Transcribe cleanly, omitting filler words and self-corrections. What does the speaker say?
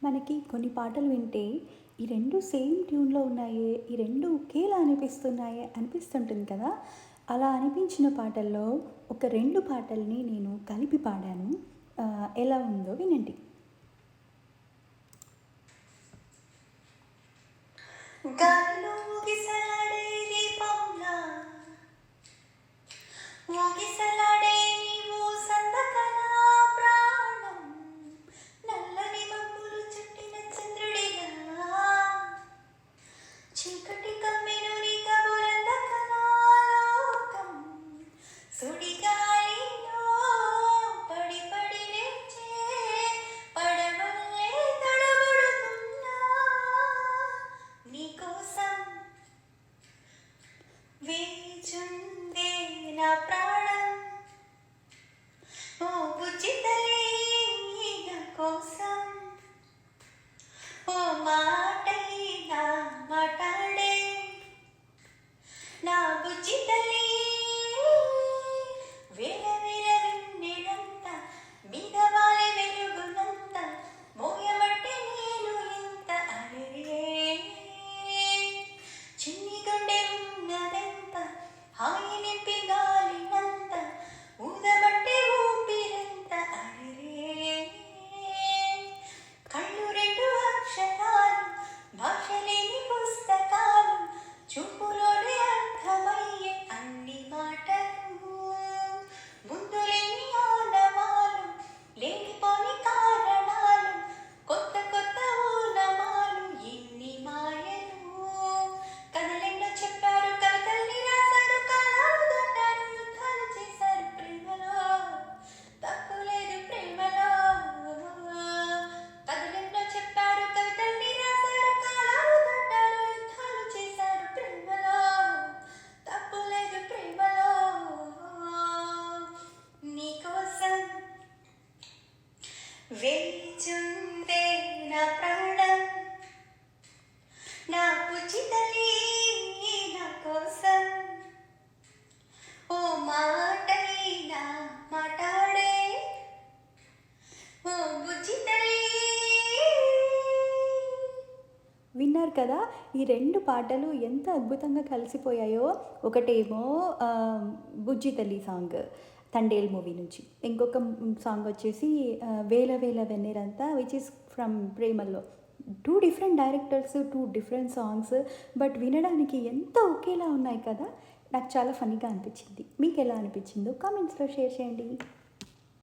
మనకి కొన్ని పాటలు వింటే ఈ 2 సేమ్ ట్యూన్‌లో ఉన్నాయే, ఈ 2 ఒకేలా అనిపిస్తున్నాయే అనిపిస్తుంటుంది కదా! అలా అనిపించిన పాటల్లో ఒక 2 పాటల్ని నేను కలిపి పాడాను. ఎలా ఉందో వినండి. గాలిలో ఊగిసలాడే దీపంలా ఊగిసలాడే నీవు సందకనా ప్రాణం నల్లని మబ్బులు చుట్టిన చంద్రుడిలా చీకటి కమ్మెను నీ కబురందకనా లోకం సుడిగాలిలో పడి పడి లేచే పడవల్లే తడబడుతున్నా నీకోసం వేచుందే నా ప్రాణం ఓ బుజ్జి తల్లి నా కోసం ఓ మాటైనా మాట్లాడే నా బుజ్జి తల్లి వేల వేల వెన్నెలంత మీద వాలే వెలుగునంత మోయబట్టే నేను ఇంత అరే చిన్ని గుండె ఉన్నదెంత హాయి నింపి గాలినంత ఊదబట్టే ఊపిరంత అరే కళ్ళు రెండు అక్షరాలు భాష లేని పుస్తకాలు చూపులోనే అర్థమయ్యే అన్ని మాటలు ముందు లేని ఆనవాలు లేనిపోని కారణాలు కొత్త కొత్త ఊనమాలు ఎన్ని మాయలు కథలెన్నో చెప్పారు కవితల్ని రాశారు కాలాలు దాటారు యుద్ధాలు చేశారు ప్రేమలో తప్పు లేదు ప్రేమలో కథలెన్నో చెప్పారు కవితల్ని రాశారు కాలాలు దాటారు యుద్ధాలు చేశారు ప్రేమలో తప్పు లేదు ప్రేమలో నీకోసం వేచుందే నా ప్రాణం నా బుజ్జి తల్లి నా కోసం ఓ మాటైనా మాట్లాడే ఓ బుజ్జి తల్లి. విన్నారు కదా! ఈ 2 పాటలు ఎంత అద్భుతంగా కలిసిపోయాయో. ఒకటేమో 'బుజ్జి తల్లి' సాంగ్ 'తండేల్' మూవీ నుంచి. ఇంకొక సాంగ్ వచ్చేసి 'వేల వేల వెన్నెలంతా' which is from 'Premallo'. 2 different directors, 2 different songs. But వినడానికి ఎంత ఒకేలా ఉన్నాయి కదా! నాకు చాలా ఫన్నీగా అనిపించింది. మీకెలా అనిపించిందో కామెంట్స్‌లో షేర్ చేయండి.